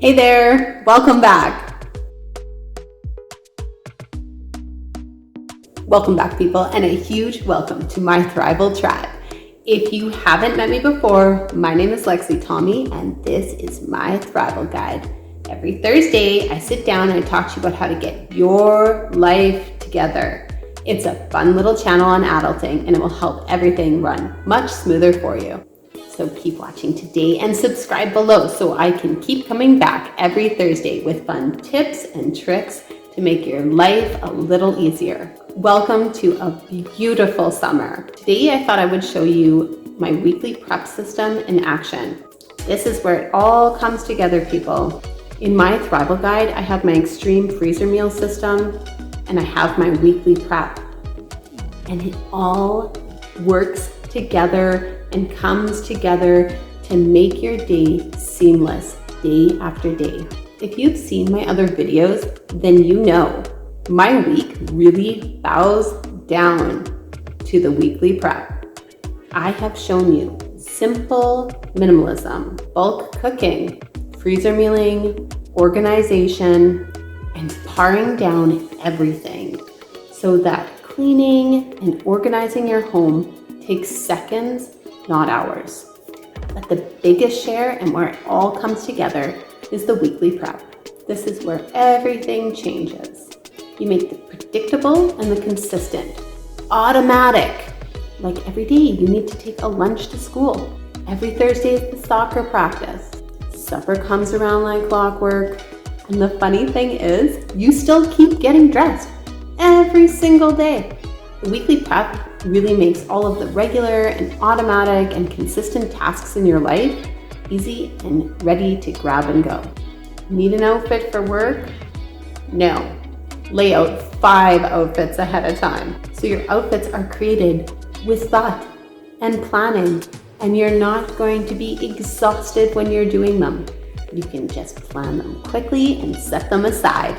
Hey there, welcome back. Welcome back, people, and a huge welcome to my Thrival Tribe. If you haven't met me before, my name is Lexi Tommy, and this is my Thrival Guide. Every Thursday, I sit down and I talk to you about how to get your life together. It's a fun little channel on adulting, and it will help everything run much smoother for you. So keep watching today and subscribe below so I can keep coming back every Thursday with fun tips and tricks to make your life a little easier. Welcome to a beautiful summer. Today I thought I would show you my weekly prep system in action. This is where it all comes together, people. In my Thrival Guide, I have my extreme freezer meal system and I have my weekly prep. And it all works together and comes together to make your day seamless day after day. If you've seen my other videos, then you know my week really bows down to the weekly prep. I have shown you simple minimalism, bulk cooking, freezer mealing, organization, and paring down everything so that cleaning and organizing your home takes seconds, not hours. But the biggest share and where it all comes together is the weekly prep. This is where everything changes. You make the predictable and the consistent automatic. Like every day you need to take a lunch to school. Every Thursday is the soccer practice. Supper comes around like clockwork. And the funny thing is, you still keep getting dressed every single day. The weekly prep really makes all of the regular and automatic and consistent tasks in your life easy and ready to grab and go. Need an outfit for work? No. Lay out 5 outfits ahead of time. So your outfits are created with thought and planning, and you're not going to be exhausted when you're doing them. You can just plan them quickly and set them aside.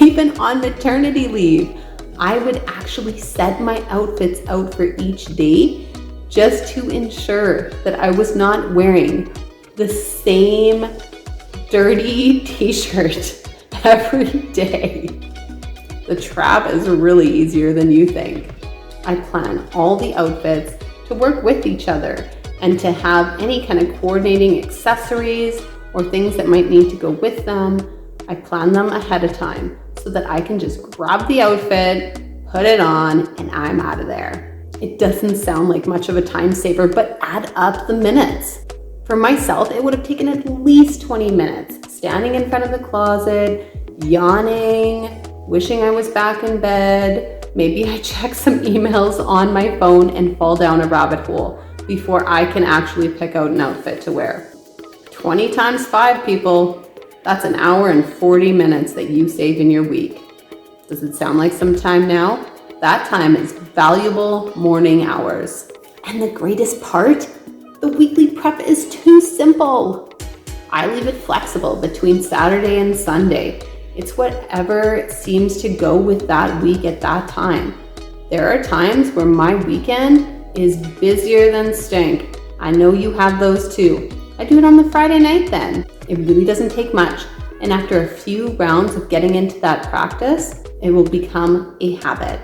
Even on maternity leave, I would actually set my outfits out for each day just to ensure that I was not wearing the same dirty t-shirt every day. The trap is really easier than you think. I plan all the outfits to work with each other and to have any kind of coordinating accessories or things that might need to go with them. I plan them ahead of time so that I can just grab the outfit, put it on, and I'm out of there. It doesn't sound like much of a time saver, but add up the minutes. For myself, it would have taken at least 20 minutes, standing in front of the closet, yawning, wishing I was back in bed. Maybe I check some emails on my phone and fall down a rabbit hole before I can actually pick out an outfit to wear. 20 times 5, people. That's an hour and 40 minutes that you save in your week. Does it sound like some time now? That time is valuable morning hours. And the greatest part, the weekly prep is too simple. I leave it flexible between Saturday and Sunday. It's whatever seems to go with that week at that time. There are times where my weekend is busier than stink. I know you have those too. I do it on the Friday night then. It really doesn't take much. And after a few rounds of getting into that practice, it will become a habit.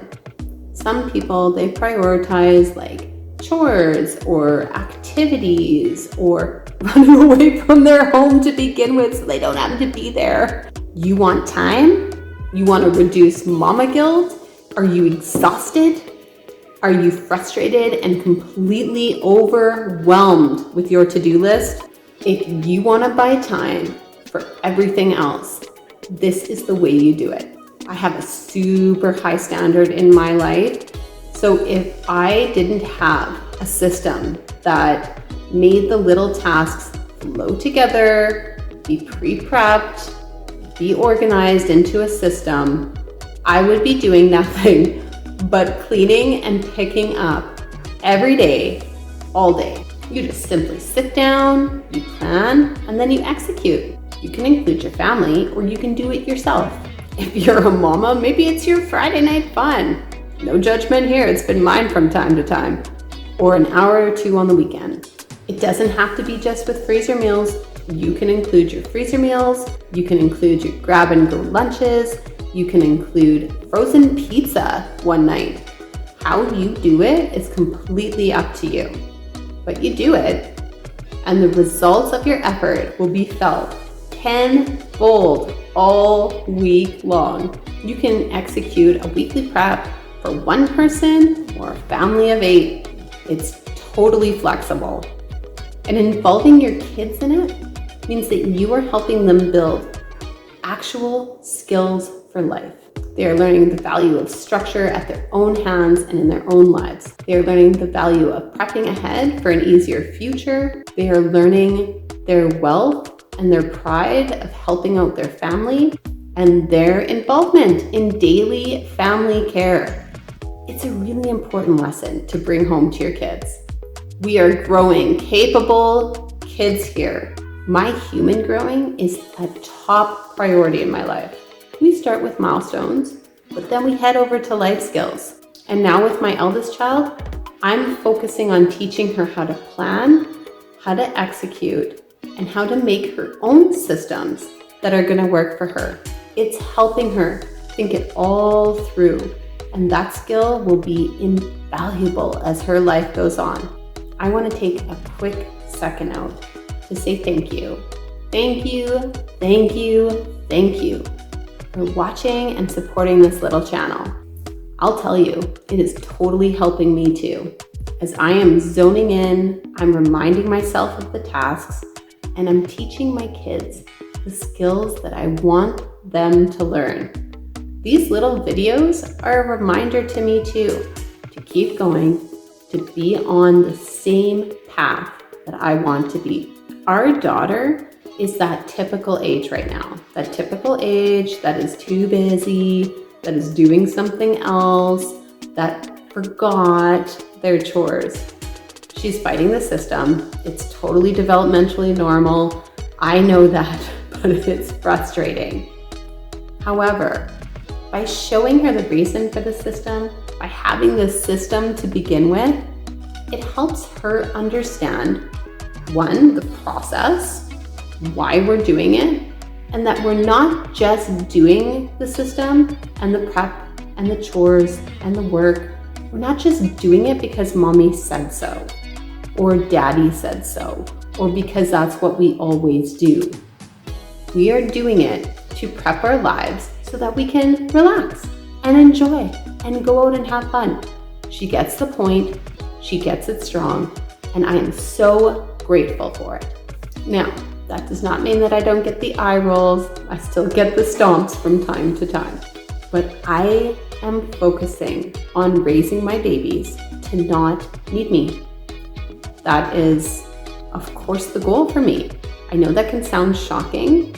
Some people, they prioritize like chores or activities or running away from their home to begin with so they don't have to be there. You want time? You want to reduce mama guilt? Are you exhausted? Are you frustrated and completely overwhelmed with your to-do list? If you want to buy time for everything else, this is the way you do it. I have a super high standard in my life. So if I didn't have a system that made the little tasks flow together, be pre-prepped, be organized into a system, I would be doing nothing but cleaning and picking up every day, all day. You just simply sit down, you plan, and then you execute. You can include your family or you can do it yourself. If you're a mama, maybe it's your Friday night fun. No judgment here, it's been mine from time to time. Or an hour or 2 on the weekend. It doesn't have to be just with freezer meals. You can include your freezer meals, you can include your grab and go lunches, you can include frozen pizza one night. How you do it is completely up to you, but you do it, and the results of your effort will be felt tenfold all week long. You can execute a weekly prep for one person or a family of 8. It's totally flexible. And involving your kids in it means that you are helping them build actual skills for life. They are learning the value of structure at their own hands and in their own lives. They are learning the value of prepping ahead for an easier future. They are learning their wealth and their pride of helping out their family and their involvement in daily family care. It's a really important lesson to bring home to your kids. We are growing capable kids here. My human growing is a top priority in my life. We start with milestones, but then we head over to life skills. And now with my eldest child, I'm focusing on teaching her how to plan, how to execute, and how to make her own systems that are going to work for her. It's helping her think it all through, and that skill will be invaluable as her life goes on. I want to take a quick second out to say thank you. Thank you, thank you, thank you for watching and supporting this little channel. I'll tell you, it is totally helping me too. As I am zoning in, I'm reminding myself of the tasks, and I'm teaching my kids the skills that I want them to learn. These little videos are a reminder to me too, to keep going, to be on the same path that I want to be. Our daughter is that typical age right now, that typical age that is too busy, that is doing something else, that forgot their chores. She's fighting the system. It's totally developmentally normal. I know that, but it's frustrating. However, by showing her the reason for the system, by having this system to begin with, it helps her understand, one, the process, why we're doing it, and that we're not just doing the system and the prep and the chores and the work. We're not just doing it because mommy said so, or daddy said so, or because that's what we always do. We are doing it to prep our lives so that we can relax and enjoy and go out and have fun. She gets the point, she gets it strong, and I am so grateful for it. Now, that does not mean that I don't get the eye rolls. I still get the stomps from time to time. But I am focusing on raising my babies to not need me. That is, of course, the goal for me. I know that can sound shocking,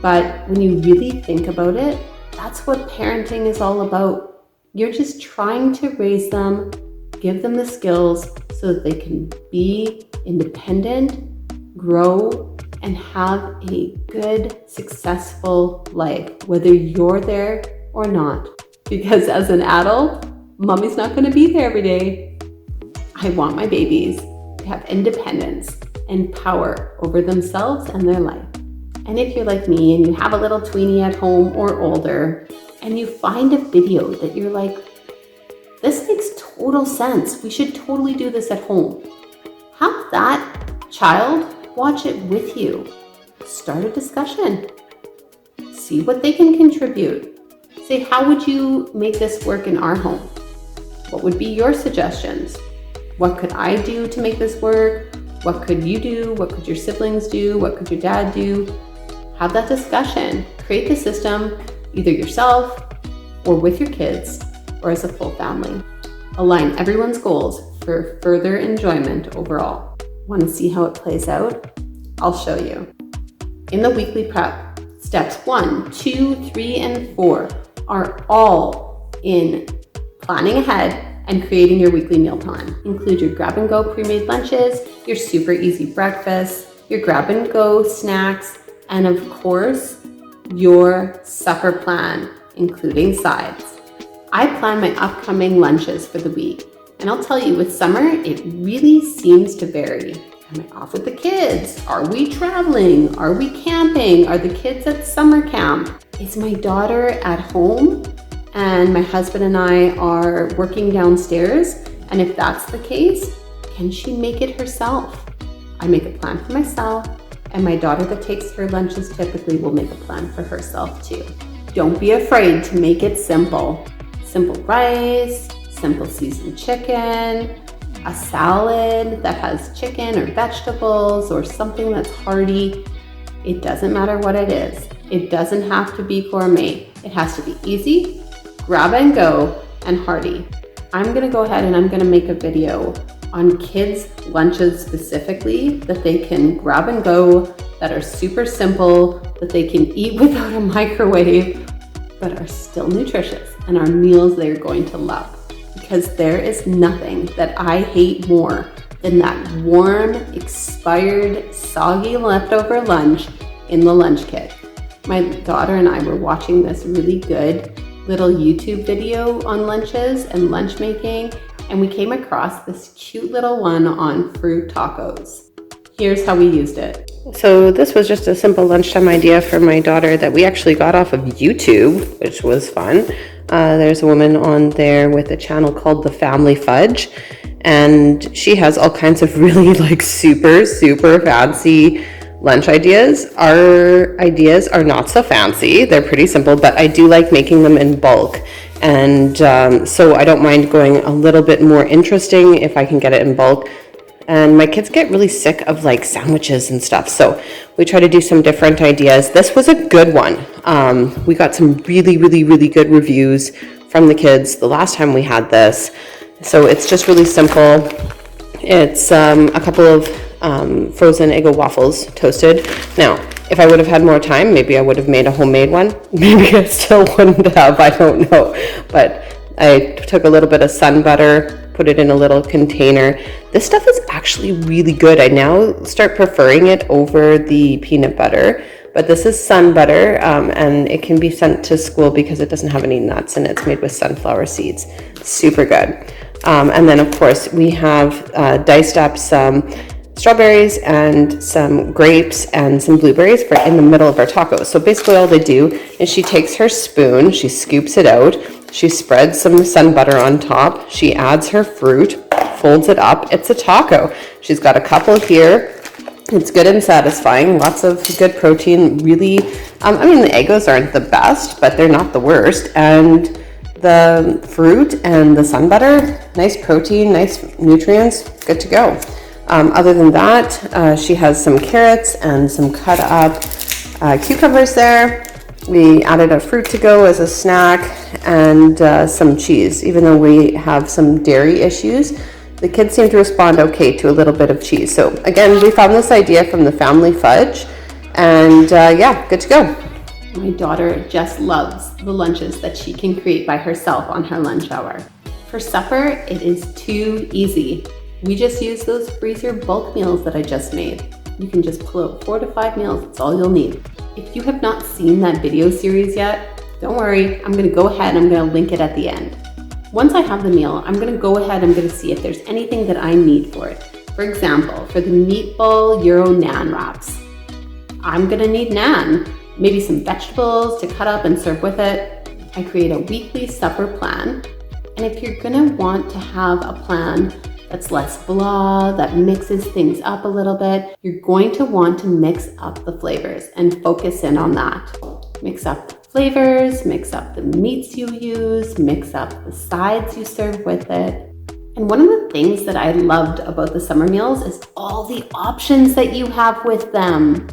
but when you really think about it, that's what parenting is all about. You're just trying to raise them, give them the skills so that they can be independent, grow, and have a good, successful life, whether you're there or not. Because as an adult, mommy's not going to be there every day. I want my babies to have independence and power over themselves and their life. And if you're like me and you have a little tweenie at home or older, and you find a video that you're like, this makes total sense, we should totally do this at home, have that child watch it with you. Start a discussion. See what they can contribute. Say, how would you make this work in our home? What would be your suggestions? What could I do to make this work? What could you do? What could your siblings do? What could your dad do? Have that discussion. Create the system either yourself or with your kids or as a full family. Align everyone's goals for further enjoyment overall. Want to see how it plays out? I'll show you. In the weekly prep, steps 1, 2, 3, and 4 are all in planning ahead and creating your weekly meal plan. Include your grab and go pre-made lunches, your super easy breakfast, your grab and go snacks, and of course, your supper plan, including sides. I plan my upcoming lunches for the week. And I'll tell you, with summer, it really seems to vary. Am I off with the kids? Are we traveling? Are we camping? Are the kids at summer camp? Is my daughter at home and my husband and I are working downstairs? And if that's the case, can she make it herself? I make a plan for myself, and my daughter that takes her lunches typically will make a plan for herself too. Don't be afraid to make it simple. Simple rice, simple seasoned chicken, a salad that has chicken or vegetables or something that's hearty. It doesn't matter what it is. It doesn't have to be gourmet. It has to be easy, grab and go, and hearty. I'm gonna go ahead and I'm gonna make a video on kids' lunches specifically that they can grab and go, that are super simple, that they can eat without a microwave, but are still nutritious and are meals they're going to love. Because there is nothing that I hate more than that warm, expired, soggy leftover lunch in the lunch kit. My daughter and I were watching this really good little YouTube video on lunches and lunch making, and we came across this cute little one on fruit tacos. Here's how we used it. So this was just a simple lunchtime idea for my daughter that we actually got off of YouTube, which was fun. There's a woman on there with a channel called The Family Fudge, and she has all kinds of really like super fancy lunch ideas. Our ideas are not so fancy. They're pretty simple, but I do like making them in bulk. And so I don't mind going a little bit more interesting if I can get it in bulk. And my kids get really sick of like sandwiches and stuff. So we try to do some different ideas. This was a good one. We got some really good reviews from the kids the last time we had this. So it's just really simple. It's a couple of frozen Eggo waffles toasted. Now, if I would have had more time, maybe I would have made a homemade one. Maybe I still wouldn't have, I don't know. But I took a little bit of sun butter, put it in a little container. This stuff is actually really good. I now start preferring it over the peanut butter, but this is sun butter, and it can be sent to school because it doesn't have any nuts and it's made with sunflower seeds. Super good. And then of course we have diced up some strawberries and some grapes and some blueberries for in the middle of our tacos. So basically all they do is she takes her spoon, she scoops it out, she spreads some sun butter on top, she adds her fruit, folds it up, it's a taco. She's got a couple here. It's good and satisfying, lots of good protein, really, I mean the Eggos aren't the best, but they're not the worst. And the fruit and the sun butter, nice protein, nice nutrients, good to go. Other than that, she has some carrots and some cut up cucumbers there. We added a fruit to go as a snack and some cheese. Even though we have some dairy issues, the kids seem to respond okay to a little bit of cheese. So again, we found this idea from the Family Fudge, and yeah, good to go. My daughter just loves the lunches that she can create by herself on her lunch hour. For supper, it is too easy. We just use those freezer bulk meals that I just made. You can just pull out 4 to 5 meals, that's all you'll need. If you have not seen that video series yet, don't worry, I'm gonna go ahead and I'm gonna link it at the end. Once I have the meal, I'm gonna go ahead and I'm gonna see if there's anything that I need for it. For example, for the meatball Youre naan wraps, I'm gonna need naan, maybe some vegetables to cut up and serve with it. I create a weekly supper plan, and if you're gonna want to have a plan that's less blah, that mixes things up a little bit, you're going to want to mix up the flavors and focus in on that. Mix up the flavors, mix up the meats you use, mix up the sides you serve with it. And one of the things that I loved about the summer meals is all the options that you have with them.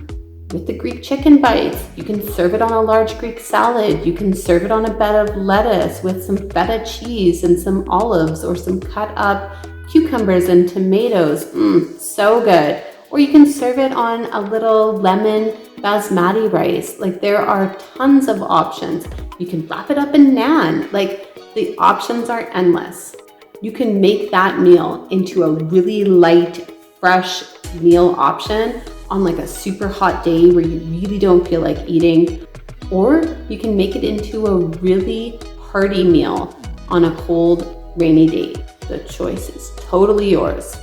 With the Greek chicken bites, you can serve it on a large Greek salad. You can serve it on a bed of lettuce with some feta cheese and some olives or some cut up cucumbers and tomatoes. So good. Or you can serve it on a little lemon basmati rice. Like, there are tons of options. You can wrap it up in naan. Like, the options are endless. You can make that meal into a really light, fresh meal option on like a super hot day where you really don't feel like eating. Or you can make it into a really hearty meal on a cold, rainy day. The choice is totally yours.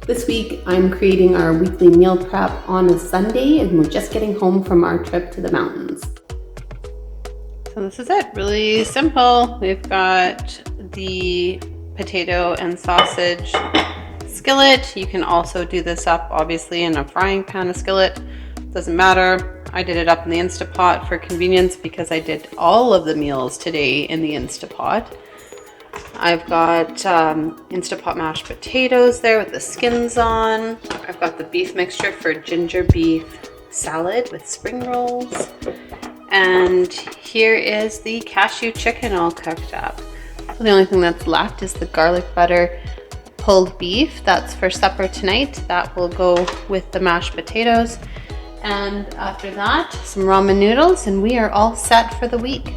This week, I'm creating our weekly meal prep on a Sunday, and we're just getting home from our trip to the mountains. So this is it, really simple. We've got the potato and sausage skillet. You can also do this up, obviously, in a frying pan, a skillet. Doesn't matter. I did it up in the Instapot for convenience because I did all of the meals today in the Instapot. I've got Instapot mashed potatoes there with the skins on. I've got the beef mixture for ginger beef salad with spring rolls. And here is the cashew chicken all cooked up. So the only thing that's left is the garlic butter pulled beef. That's for supper tonight. That will go with the mashed potatoes. And after that, some ramen noodles, and we are all set for the week.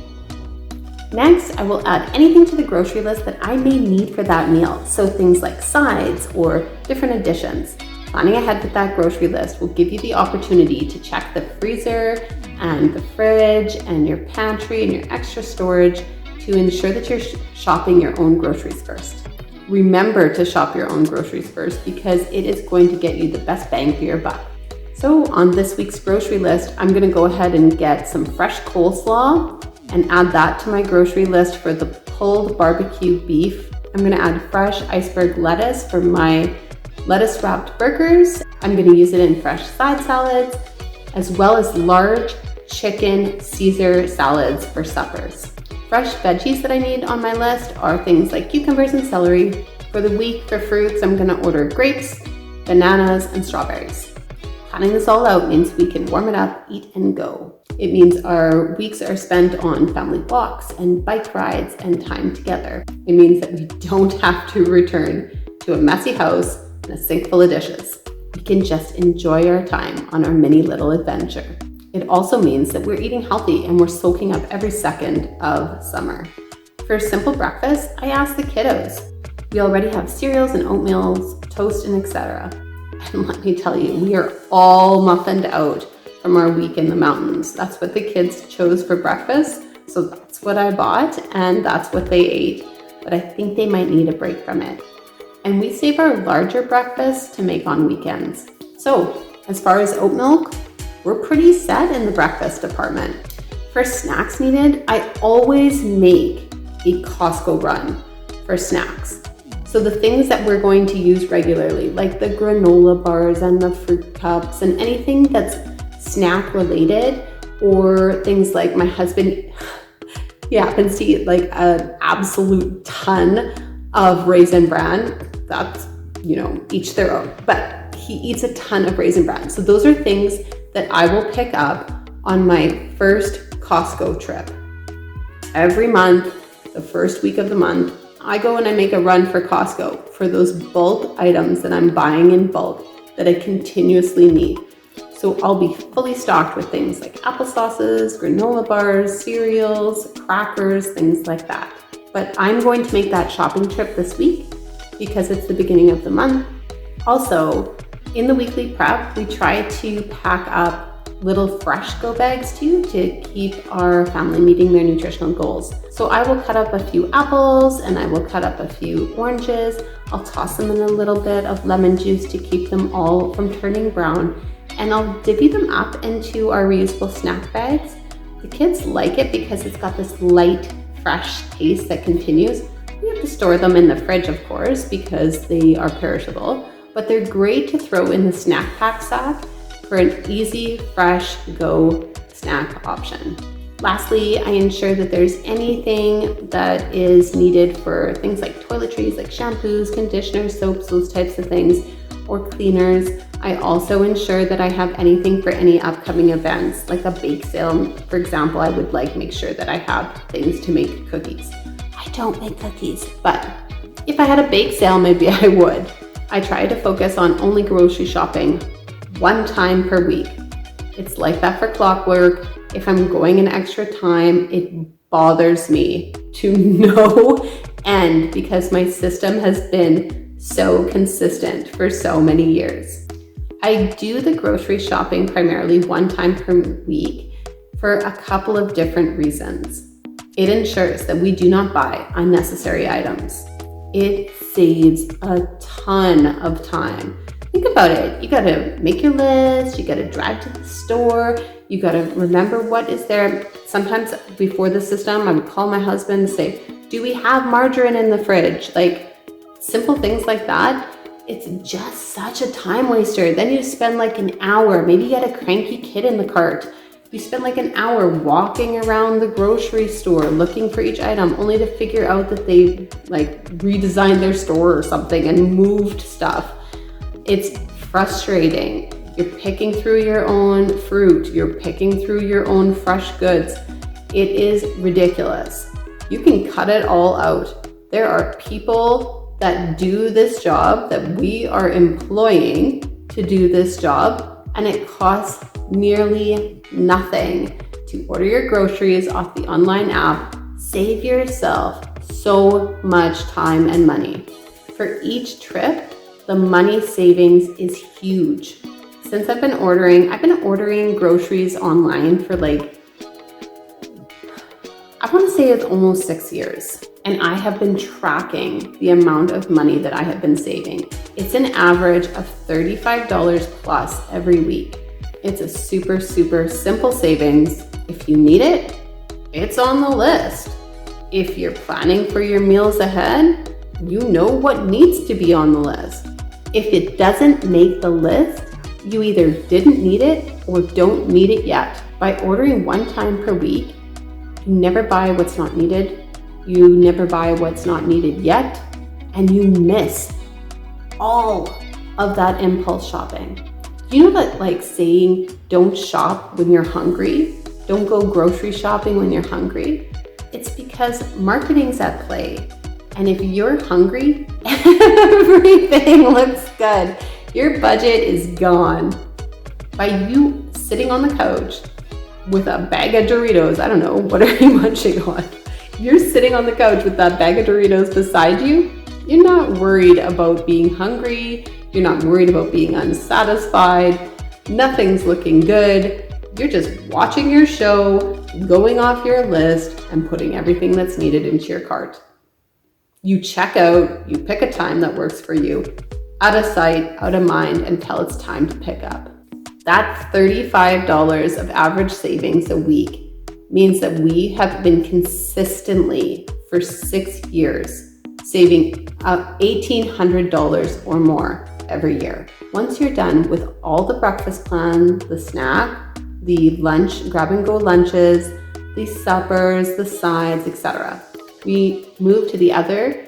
Next, I will add anything to the grocery list that I may need for that meal. So things like sides or different additions. Planning ahead with that grocery list will give you the opportunity to check the freezer and the fridge and your pantry and your extra storage to ensure that you're shopping your own groceries first. Remember to shop your own groceries first because it is going to get you the best bang for your buck. So on this week's grocery list, I'm going to go ahead and get some fresh coleslaw and add that to my grocery list for the pulled barbecue beef. I'm going to add fresh iceberg lettuce for my lettuce wrapped burgers. I'm going to use it in fresh side salads, as well as large chicken Caesar salads for suppers. Fresh veggies that I need on my list are things like cucumbers and celery. For the week for fruits, I'm going to order grapes, bananas, and strawberries. Planning this all out means we can warm it up, eat, and go. It means our weeks are spent on family walks and bike rides and time together. It means that we don't have to return to a messy house and a sink full of dishes. We can just enjoy our time on our mini little adventure. It also means that we're eating healthy and we're soaking up every second of summer. For simple breakfast, I asked the kiddos. We already have cereals and oatmeals, toast, and etc. And let me tell you, we are all muffined out from our week in the mountains. That's what the kids chose for breakfast. So that's what I bought and that's what they ate. But I think they might need a break from it. And we save our larger breakfasts to make on weekends. So as far as oat milk, we're pretty set in the breakfast department. For snacks needed, I always make a Costco run for snacks. So the things that we're going to use regularly, like the granola bars and the fruit cups and anything that's snack related, or things like my husband, he happens to eat like an absolute ton of Raisin Bran. That's, each their own, but he eats a ton of Raisin Bran. So those are things that I will pick up on my first Costco trip. Every month, the first week of the month, I go and I make a run for Costco for those bulk items that I'm buying in bulk that I continuously need. So I'll be fully stocked with things like applesauces, granola bars, cereals, crackers, things like that. But I'm going to make that shopping trip this week because it's the beginning of the month. Also, in the weekly prep, we try to pack up little fresh go bags too to keep our family meeting their nutritional goals. So I will cut up a few apples and I will cut up a few oranges. I'll toss them in a little bit of lemon juice to keep them all from turning brown. And I'll divvy them up into our reusable snack bags. The kids like it because it's got this light, fresh taste that continues. We have to store them in the fridge, of course, because they are perishable, but they're great to throw in the snack pack sack for an easy, fresh, go snack option. Lastly, I ensure that there's anything that is needed for things like toiletries, like shampoos, conditioners, soaps, those types of things, or cleaners. I also ensure that I have anything for any upcoming events, like a bake sale. For example, I would make sure that I have things to make cookies. I don't make cookies, but if I had a bake sale, maybe I would. I try to focus on only grocery shopping one time per week. It's like that for clockwork. If I'm going an extra time, it bothers me to no end because my system has been so consistent for so many years. I do the grocery shopping primarily one time per week for a couple of different reasons. It ensures that we do not buy unnecessary items. It saves a ton of time. Think about it. You gotta make your list, you gotta drive to the store, you gotta remember what is there. Sometimes before the system, I would call my husband and say, do we have margarine in the fridge? Like simple things like that. It's just such a time waster. Then you spend like an hour, maybe you get a cranky kid in the cart. You spend like an hour walking around the grocery store looking for each item only to figure out that they like redesigned their store or something and moved stuff. It's frustrating. You're picking through your own fruit. You're picking through your own fresh goods. It is ridiculous. You can cut it all out. There are people that do this job that we are employing to do this job, and it costs nearly nothing to order your groceries off the online app. Save yourself so much time and money. For each trip, the money savings is huge. Since I've been ordering groceries online for like, I want to say it's almost 6 years. And I have been tracking the amount of money that I have been saving. It's an average of $35 plus every week. It's a super, super simple savings. If you need it, it's on the list. If you're planning for your meals ahead, you know what needs to be on the list. If it doesn't make the list, you either didn't need it or don't need it yet. By ordering one time per week, you never buy what's not needed, you never buy what's not needed yet, and you miss all of that impulse shopping. You know that like saying, don't shop when you're hungry, don't go grocery shopping when you're hungry? It's because marketing's at play. And if you're hungry, everything looks good. Your budget is gone. By you sitting on the couch with a bag of Doritos, I don't know, what are you munching on? You're sitting on the couch with that bag of Doritos beside you. You're not worried about being hungry. You're not worried about being unsatisfied. Nothing's looking good. You're just watching your show, going off your list, and putting everything that's needed into your cart. You check out, you pick a time that works for you, out of sight, out of mind, until it's time to pick up. That $35 of average savings a week means that we have been consistently for 6 years saving $1,800 or more every year. Once you're done with all the breakfast plan, the snack, the lunch, grab and go lunches, the suppers, the sides, etc., we move to the other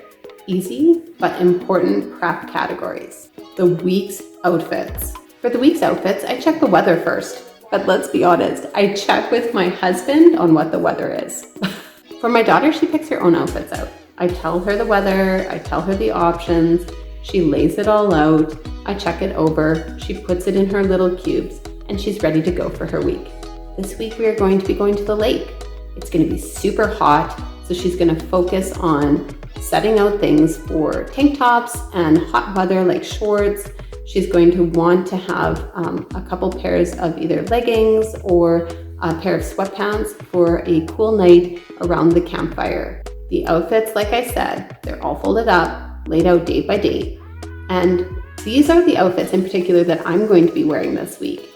easy but important prep categories, the week's outfits. For the week's outfits, I check the weather first. But let's be honest, I check with my husband on what the weather is. For my daughter, she picks her own outfits out. I tell her the weather, I tell her the options, she lays it all out, I check it over, she puts it in her little cubes, and she's ready to go for her week. This week we are going to be going to the lake. It's going to be super hot, so she's going to focus on setting out things for tank tops and hot weather like shorts. She's going to want to have a couple pairs of either leggings or a pair of sweatpants for a cool night around the campfire. The outfits, like I said, they're all folded up, laid out date by date. And these are the outfits in particular that I'm going to be wearing this week.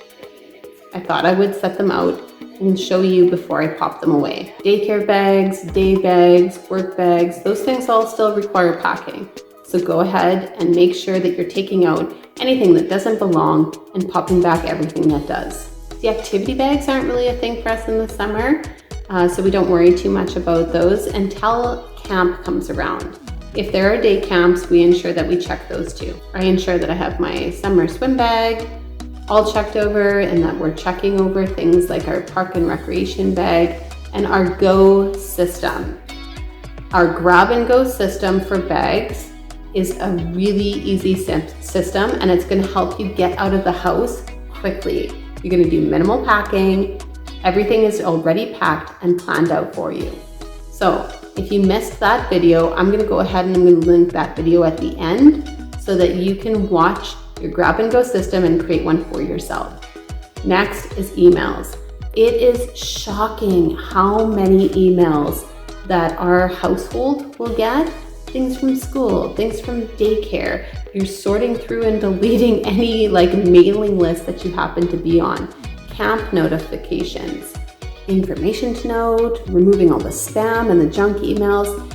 I thought I would set them out and show you before I pop them away. Daycare bags, day bags, work bags, those things all still require packing. So go ahead and make sure that you're taking out anything that doesn't belong and popping back everything that does. The activity bags aren't really a thing for us in the summer, so we don't worry too much about those until camp comes around. If there are day camps, we ensure that we check those too. I ensure that I have my summer swim bag all checked over and that we're checking over things like our park and recreation bag and our go system. Our grab and go system for bags is a really easy system, and it's going to help you get out of the house quickly. You're going to do minimal packing. Everything is already packed and planned out for you. So if you missed that video, I'm going to go ahead and I'm going to link that video at the end so that you can watch your grab and go system and create one for yourself. Next is emails. It is shocking how many emails that our household will get things from school, things from daycare. You're sorting through and deleting any mailing list that you happen to be on, camp notifications, information to note, removing all the spam and the junk emails.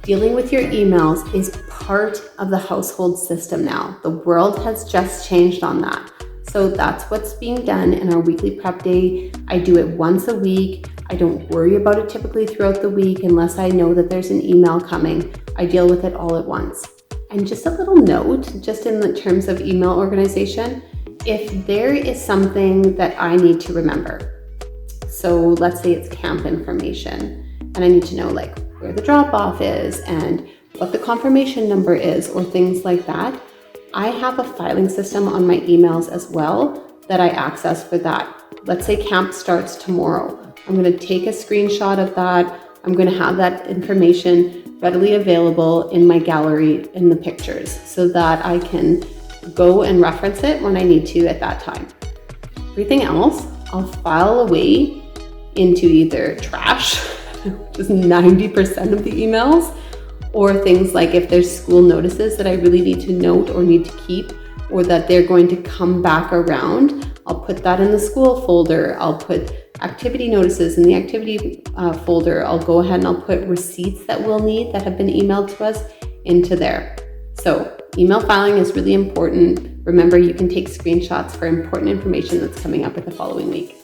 Dealing with your emails is part of the household system now. The world has just changed on that. So that's what's being done in our weekly prep day. I do it once a week. I don't worry about it typically throughout the week unless I know that there's an email coming. I deal with it all at once. And just a little note, just in the terms of email organization, if there is something that I need to remember, so let's say it's camp information, and I need to know where the drop-off is and what the confirmation number is or things like that, I have a filing system on my emails as well that I access for that. Let's say camp starts tomorrow. I'm going to take a screenshot of that. I'm going to have that information readily available in my gallery in the pictures so that I can go and reference it when I need to at that time. Everything else, I'll file away into either trash, which is 90% of the emails, or things like if there's school notices that I really need to note or need to keep, or that they're going to come back around, I'll put that in the school folder. I'll put activity notices in the activity folder. I'll go ahead and I'll put receipts that we'll need that have been emailed to us into there. So email filing is really important. Remember, you can take screenshots for important information that's coming up at the following week.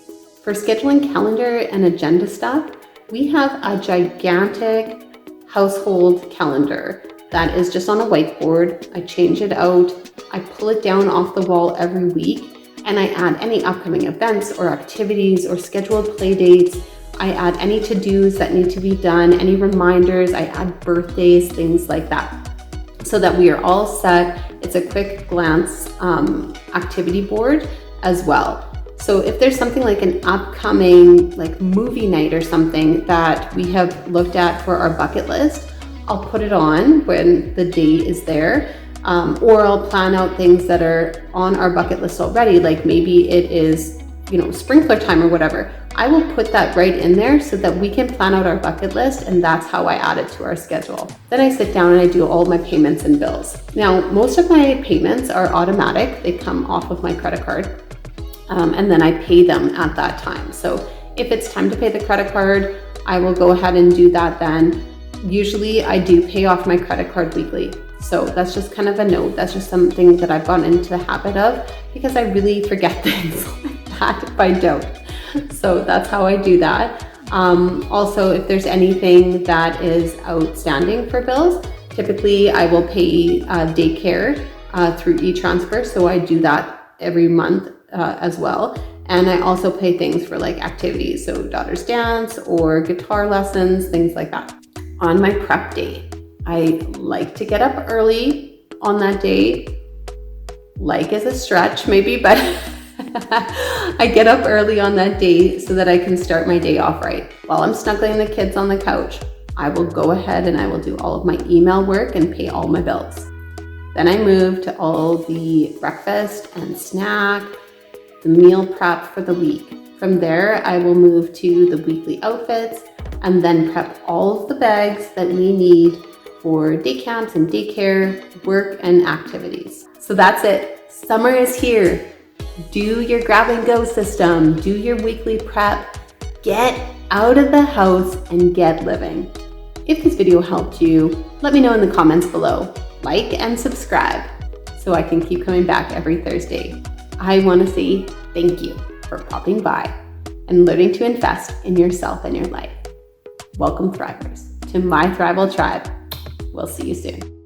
For scheduling calendar and agenda stuff, we have a gigantic household calendar that is just on a whiteboard. I change it out. I pull it down off the wall every week, and I add any upcoming events or activities or scheduled play dates. I add any to-dos that need to be done, any reminders. I add birthdays, things like that, so that we are all set. It's a quick glance activity board as well. So if there's something like an upcoming movie night or something that we have looked at for our bucket list, I'll put it on when the date is there, or I'll plan out things that are on our bucket list already, like maybe it is, sprinkler time or whatever. I will put that right in there so that we can plan out our bucket list, and that's how I add it to our schedule. Then I sit down and I do all my payments and bills. Now, most of my payments are automatic. They come off of my credit card. And then I pay them at that time. So if it's time to pay the credit card, I will go ahead and do that then. Usually I do pay off my credit card weekly. So that's just kind of a note. That's just something that I've gotten into the habit of because I really forget things like that if I don't. So that's how I do that. Also, if there's anything that is outstanding for bills, typically I will pay daycare through e-transfer. So I do that every month as well. And I also pay things for activities, so daughter's dance or guitar lessons, things like that. On my prep day, I like to get up early on that day. Is a stretch maybe, but I get up early on that day so that I can start my day off right. While I'm snuggling the kids on the couch, I will go ahead and I will do all of my email work and pay all my bills. Then I move to all the breakfast and snack, the meal prep for the week. From there, I will move to the weekly outfits and then prep all of the bags that we need for day camps and daycare, work, and activities. So that's it. Summer is here. Do your grab and go system. Do your weekly prep. Get out of the house and get living. If this video helped you, let me know in the comments below. Like and subscribe so I can keep coming back every Thursday. I want to say thank you for popping by and learning to invest in yourself and your life. Welcome, Thrivers, to my Thrival Tribe. We'll see you soon.